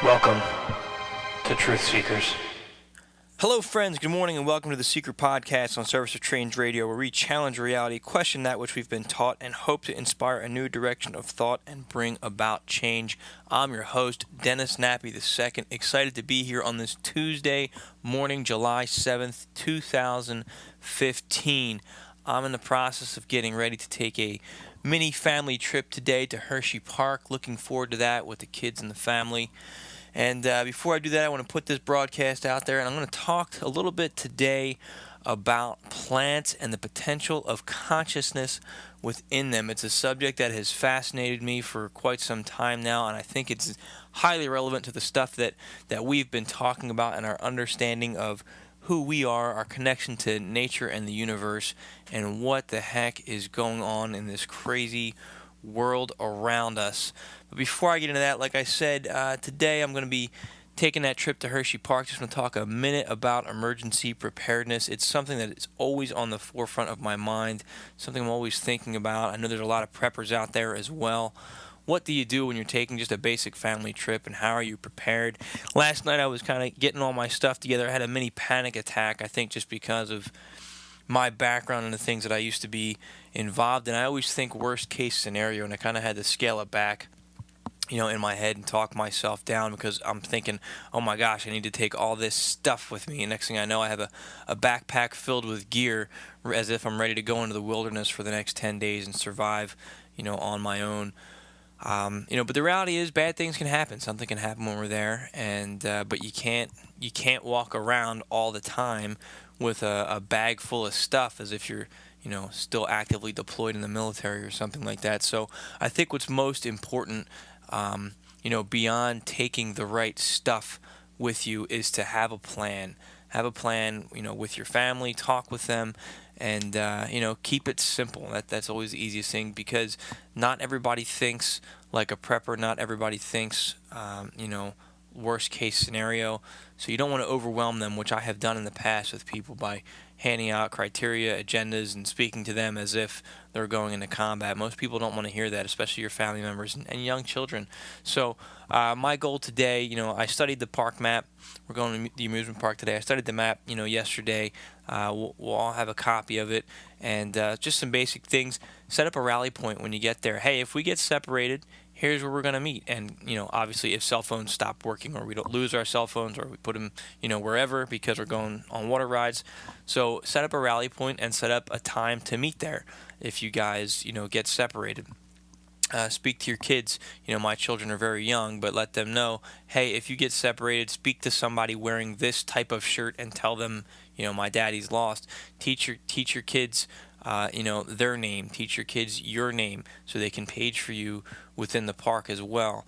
Welcome to Truth Seekers. Hello friends, good morning and welcome to the Seiker Podcast on Service of Change Radio, where we challenge reality, question that which we've been taught, and hope to inspire a new direction of thought and bring about change. I'm your host, Dennis Nappy II, excited to be here on this Tuesday morning, July 7th, 2015. I'm in the process of getting ready to take a mini family trip today to Hershey Park. Looking forward to that with the kids and the family. And before I do that, I want to put this broadcast out there, and I'm going to talk a little bit today about plants and the potential of consciousness within them. It's a subject that has fascinated me for quite some time now, and I think it's highly relevant to the stuff that we've been talking about and our understanding of who we are, our connection to nature and the universe, and what the heck is going on in this crazy world around us. But before I get into that, like I said, today I'm going to be taking that trip to Hershey Park. Just want to talk a minute about emergency preparedness. It's something that is always on the forefront of my mind, something I'm always thinking about. I know there's a lot of preppers out there as well. What do you do when you're taking just a basic family trip, and how are you prepared? Last night I was kind of getting all my stuff together. I had a mini panic attack, I think just because of my background and the things that I used to be involved in. I always think worst case scenario, and I kind of had to scale it back, in my head and talk myself down, because I'm thinking, oh my gosh, I need to take all this stuff with me. And next thing I know, I have a backpack filled with gear as if I'm ready to go into the wilderness for the next 10 days and survive, on my own. But the reality is bad things can happen. Something can happen when we're there, and but you can't walk around all the time with a bag full of stuff as if you're still actively deployed in the military or something like that. So I think what's most important, beyond taking the right stuff with you, is to have a plan. Have a plan, with your family. Talk with them, and keep it simple. That's always the easiest thing, because not everybody thinks like a prepper. Not everybody thinks, worst case scenario. So you don't want to overwhelm them, which I have done in the past with people by handing out criteria, agendas, and speaking to them as if they're going into combat. Most people don't want to hear that, especially your family members and young children. So my goal today, I studied the park map. We're going to the amusement park today. I studied the map, yesterday. We'll all have a copy of it. And just some basic things. Set up a rally point when you get there. Hey, if we get separated, here's where we're going to meet. And, obviously if cell phones stop working, or we don't lose our cell phones, or we put them, wherever, because we're going on water rides. So set up a rally point and set up a time to meet there if you guys, get separated. Speak to your kids. My children are very young, but let them know, hey, if you get separated, speak to somebody wearing this type of shirt and tell them, my daddy's lost. Teach your kids, their name. Teach your kids your name so they can page for you within the park as well.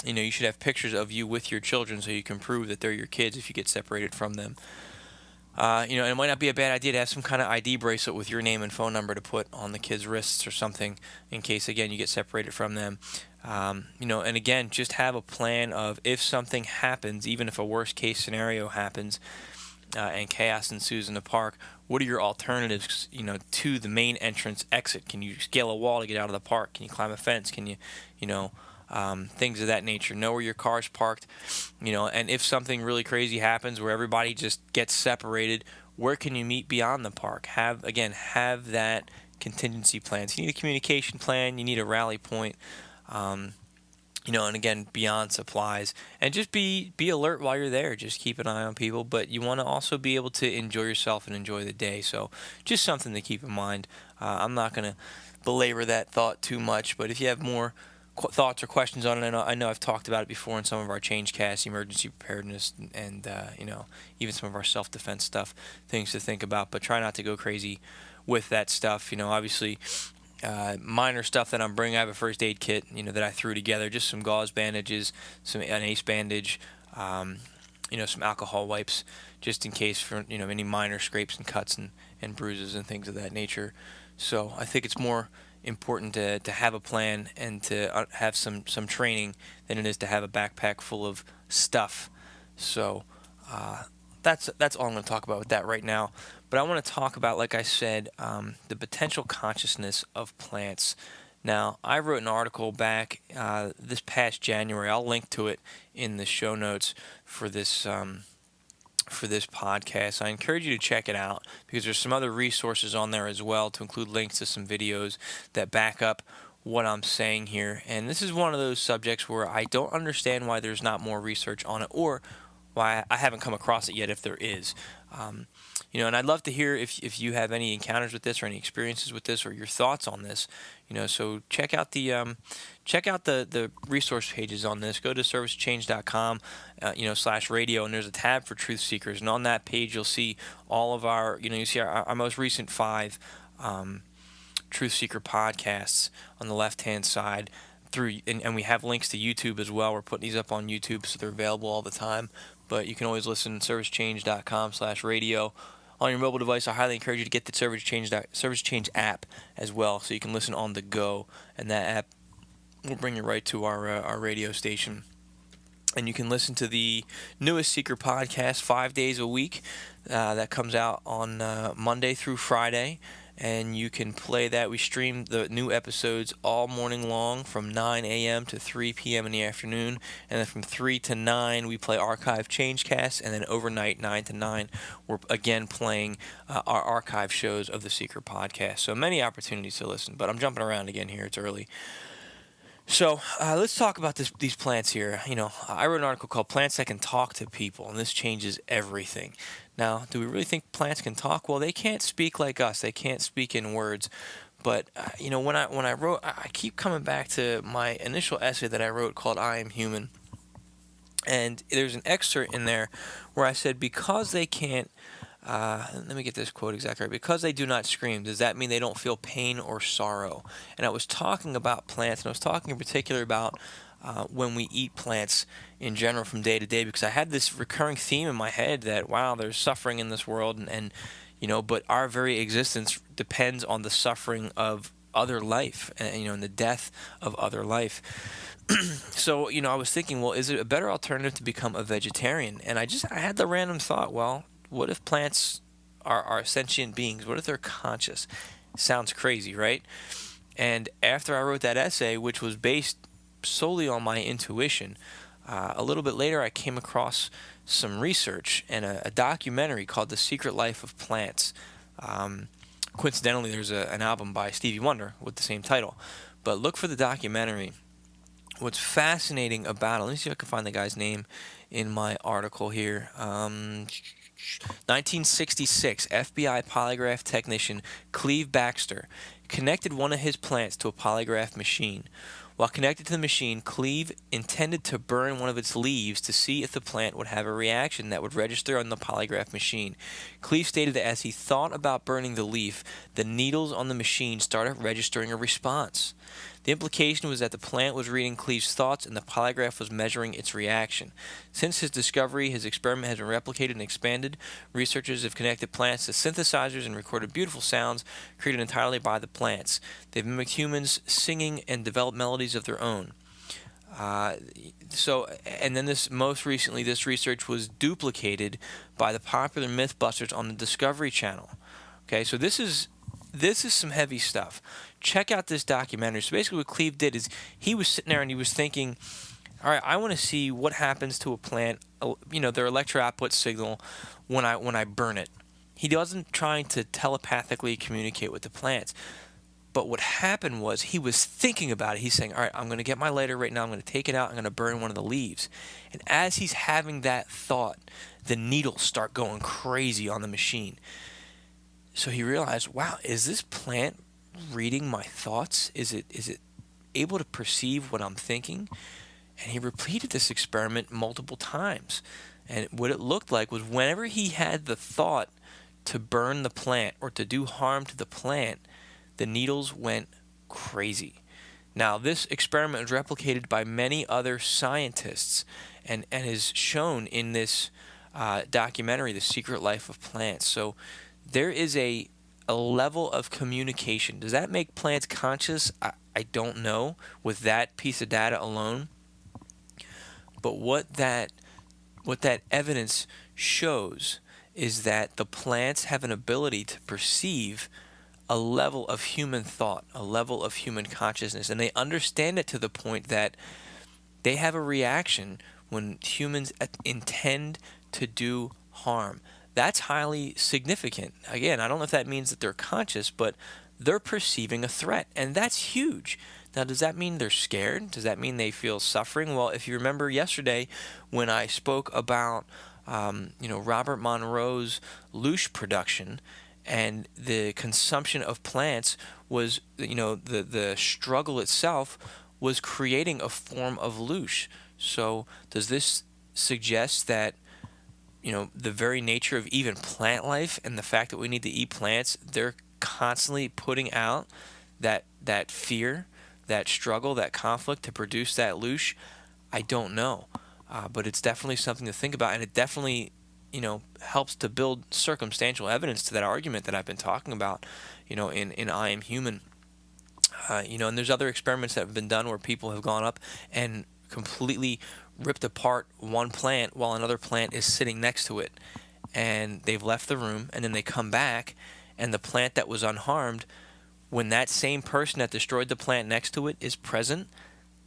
You should have pictures of you with your children so you can prove that they're your kids if you get separated from them. And it might not be a bad idea to have some kind of ID bracelet with your name and phone number to put on the kids' wrists or something in case, again, you get separated from them. And again, just have a plan of if something happens, even if a worst case scenario happens and chaos ensues in the park, what are your alternatives, to the main entrance exit? Can you scale a wall to get out of the park? Can you climb a fence? Can you, things of that nature. Know where your car's parked, and if something really crazy happens where everybody just gets separated, where can you meet beyond the park? Have that contingency plan. So you need a communication plan, you need a rally point, And again, beyond supplies, and just be alert while you're there. Just keep an eye on people, but you want to also be able to enjoy yourself and enjoy the day. So, just something to keep in mind. I'm not going to belabor that thought too much, but if you have more thoughts or questions on it, I know I've talked about it before in some of our change casts, emergency preparedness, and even some of our self-defense stuff, things to think about. But try not to go crazy with that stuff. Obviously, minor stuff that I'm bringing. I have a first aid kit, that I threw together. Just some gauze bandages, an ace bandage, some alcohol wipes, just in case for any minor scrapes and cuts and bruises and things of that nature. So I think it's more important to have a plan and to have some training than it is to have a backpack full of stuff. So that's all I'm going to talk about with that right now. But I want to talk about, like I said, the potential consciousness of plants. Now, I wrote an article back this past January. I'll link to it in the show notes for this podcast. I encourage you to check it out because there's some other resources on there as well, to include links to some videos that back up what I'm saying here. And this is one of those subjects where I don't understand why there's not more research on it, or why I haven't come across it yet, if there is. And I'd love to hear if you have any encounters with this or any experiences with this or your thoughts on this. So check out the resource pages on this. Go to servicechange.com, /radio, and there's a tab for Truth Seekers. And on that page, you'll see all of our, you see our most recent 5 Truth Seeker podcasts on the left-hand side. And we have links to YouTube as well. We're putting these up on YouTube, so they're available all the time. But you can always listen to servicechange.com/radio on your mobile device. I highly encourage you to get the Service Change app as well, so you can listen on the go. And that app will bring you right to our radio station. And you can listen to the newest Seiker podcast 5 days a week. That comes out on Monday through Friday. And you can play that. We stream the new episodes all morning long from 9 a.m. to 3 p.m. in the afternoon. And then from 3 to 9, we play archive change casts. And then overnight, 9 to 9, we're again playing our archive shows of the Seiker Podcast. So many opportunities to listen. But I'm jumping around again here. It's early. So let's talk about these plants here. I wrote an article called Plants That Can Talk to People, and this changes everything. Now, do we really think plants can talk? Well, they can't speak like us. They can't speak in words. But, when I wrote, I keep coming back to my initial essay that I wrote called I Am Human. And there's an excerpt in there where I said, because they can't, let me get this quote exactly right. Because they do not scream, does that mean they don't feel pain or sorrow? And I was talking about plants, and I was talking in particular about when we eat plants in general from day to day, because I had this recurring theme in my head that, wow, there's suffering in this world, and but our very existence depends on the suffering of other life, and the death of other life. So, I was thinking, well, is it a better alternative to become a vegetarian? And I had the random thought, well, what if plants are sentient beings? What if they're conscious? Sounds crazy, right? And after I wrote that essay, which was based solely on my intuition, a little bit later I came across some research and a documentary called The Secret Life of Plants. Coincidentally, there's an album by Stevie Wonder with the same title. But look for the documentary. What's fascinating about it, let me see if I can find the guy's name in my article here. 1966, FBI polygraph technician Cleve Baxter connected one of his plants to a polygraph machine. While connected to the machine, Cleve intended to burn one of its leaves to see if the plant would have a reaction that would register on the polygraph machine. Cleve stated that as he thought about burning the leaf, the needles on the machine started registering a response. The implication was that the plant was reading Cleve's thoughts and the polygraph was measuring its reaction. Since his discovery, his experiment has been replicated and expanded. Researchers have connected plants to synthesizers and recorded beautiful sounds created entirely by the plants. They've mimicked humans singing and developed melodies of their own. And then most recently, this research was duplicated by the popular Mythbusters on the Discovery Channel. Okay, so this is some heavy stuff. Check out this documentary. So basically what Cleve did is he was sitting there and he was thinking, all right, I want to see what happens to a plant, their electro output signal when I burn it. He wasn't trying to telepathically communicate with the plants. But what happened was he was thinking about it. He's saying, all right, I'm going to get my lighter right now. I'm going to take it out. I'm going to burn one of the leaves. And as he's having that thought, the needles start going crazy on the machine. So he realized, wow, is this plant reading my thoughts? Is it able to perceive what I'm thinking? And he repeated this experiment multiple times. And what it looked like was whenever he had the thought to burn the plant or to do harm to the plant, the needles went crazy. Now, this experiment was replicated by many other scientists and is shown in this documentary, The Secret Life of Plants. So there is a level of communication. Does that make plants conscious? I don't know with that piece of data alone. But what that evidence shows is that the plants have an ability to perceive a level of human thought, a level of human consciousness, and they understand it to the point that they have a reaction when humans intend to do harm. That's highly significant. Again, I don't know if that means that they're conscious, but they're perceiving a threat, and that's huge. Now, does that mean they're scared? Does that mean they feel suffering? Well, if you remember yesterday when I spoke about Robert Monroe's loosh production and the consumption of plants was, the struggle itself was creating a form of loosh. So does this suggest that, the very nature of even plant life and the fact that we need to eat plants, they're constantly putting out that fear, that struggle, that conflict to produce that loosh? I don't know. But it's definitely something to think about, and it definitely, helps to build circumstantial evidence to that argument that I've been talking about, in I Am Human. And there's other experiments that have been done where people have gone up and completely ripped apart one plant while another plant is sitting next to it. And they've left the room, and then they come back, and the plant that was unharmed, when that same person that destroyed the plant next to it is present,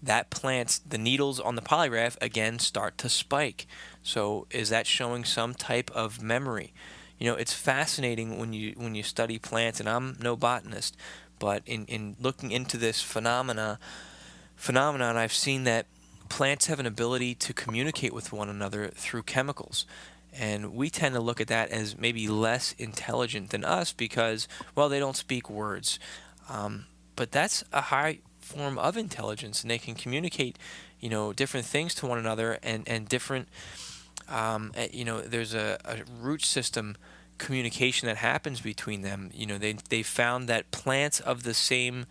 the needles on the polygraph again start to spike. So is that showing some type of memory? It's fascinating when you study plants, and I'm no botanist, but in looking into this phenomenon, I've seen that plants have an ability to communicate with one another through chemicals. And we tend to look at that as maybe less intelligent than us because, well, they don't speak words. But that's a high form of intelligence, and they can communicate, different things to one another and different, there's a root system communication that happens between them. They found that plants of the same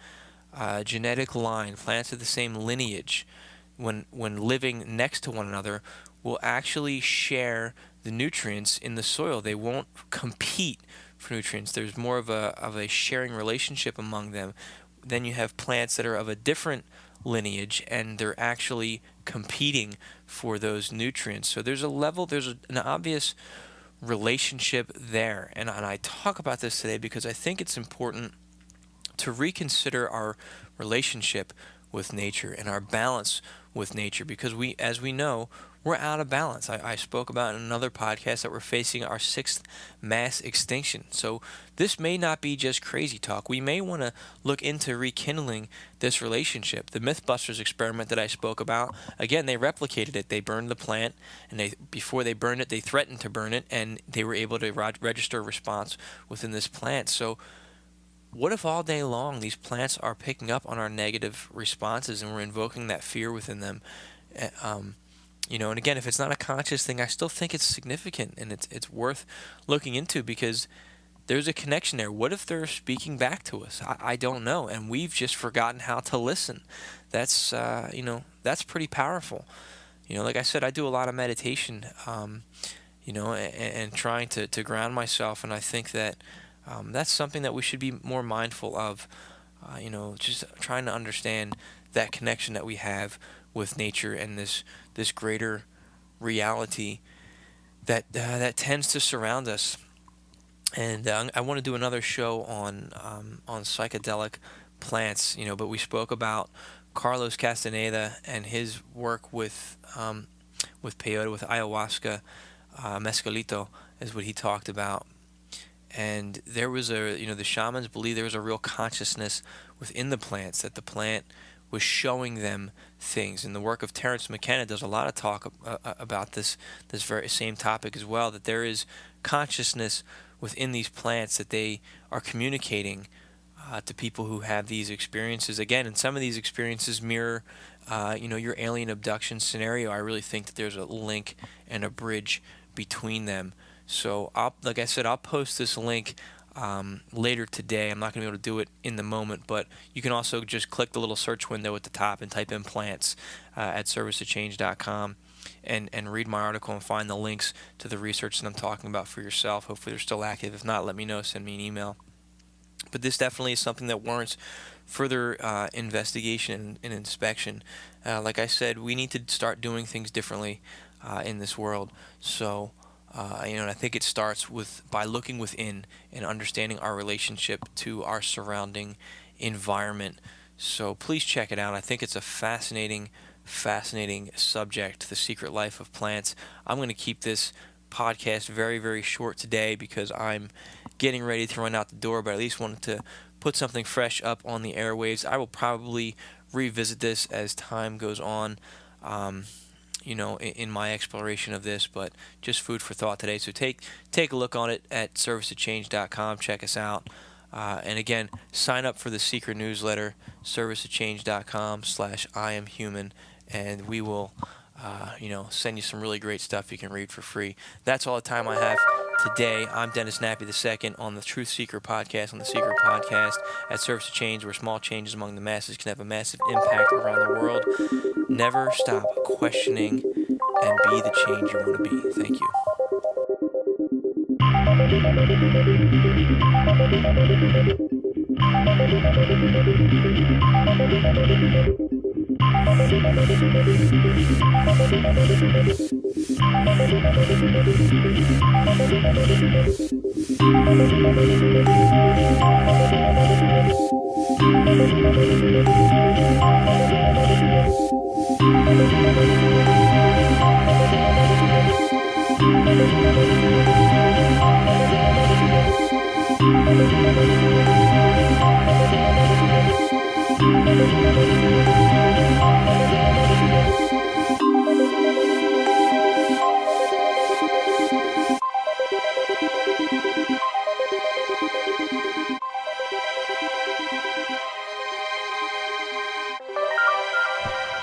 genetic line, plants of the same lineage, when living next to one another, will actually share the nutrients in the soil. They won't compete for nutrients. There's more of a sharing relationship among them. Then you have plants that are of a different lineage, and they're actually competing for those nutrients. So there's an obvious relationship there. And I talk about this today because I think it's important to reconsider our relationship with nature and our balance with nature, because as we know, we're out of balance. I spoke about in another podcast that we're facing our 6th mass extinction. So this may not be just crazy talk. We may want to look into rekindling this relationship. The Mythbusters experiment that I spoke about, again, they replicated it. They burned the plant, and before they burned it, they threatened to burn it, and they were able to register a response within this plant. So what if all day long these plants are picking up on our negative responses and we're invoking that fear within them? And again, if it's not a conscious thing, I still think it's significant, and it's worth looking into, because there's a connection there. What if they're speaking back to us? I don't know, and we've just forgotten how to listen. That's that's pretty powerful. Like I said, I do a lot of meditation, and trying to ground myself, and I think that that's something that we should be more mindful of. Just trying to understand that connection that we have with nature and this greater reality that tends to surround us. And I want to do another show on psychedelic plants, but we spoke about Carlos Castaneda and his work with peyote, with ayahuasca, mezcalito is what he talked about. And there was the shamans believe there was a real consciousness within the plants, that the plant was showing them things. And the work of Terence McKenna does a lot of talk about this very same topic as well, that there is consciousness within these plants that they are communicating to people who have these experiences. Again, and some of these experiences mirror your alien abduction scenario. I really think that there's a link and a bridge between them. So like I said, I'll post this link later today. I'm not going to be able to do it in the moment, but you can also just click the little search window at the top and type in plants at servicetochange.com and read my article and find the links to the research that I'm talking about for yourself. Hopefully they're still active. If not, let me know. Send me an email. But this definitely is something that warrants further investigation and inspection. Like I said, we need to start doing things differently in this world. So, and I think it starts by looking within and understanding our relationship to our surrounding environment. So please check it out. I think it's a fascinating subject, the secret life of plants. I'm going to keep this podcast very, very short today because I'm getting ready to run out the door, but at least wanted to put something fresh up on the airwaves. I will probably revisit this as time goes on, in my exploration of this, but just food for thought today. So take a look on it at servicetochange.com. Check us out. And again, sign up for the secret newsletter, servicetochange.com/IamHuman, and we will send you some really great stuff you can read for free. That's all the time I have today. I'm Dennis Nappy II on the Truth Seiker Podcast, on the Seiker Podcast at Service to Change, where small changes among the masses can have a massive impact around the world. Never stop questioning and be the change you want to be. Thank you.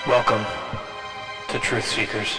Welcome to Truth Seekers.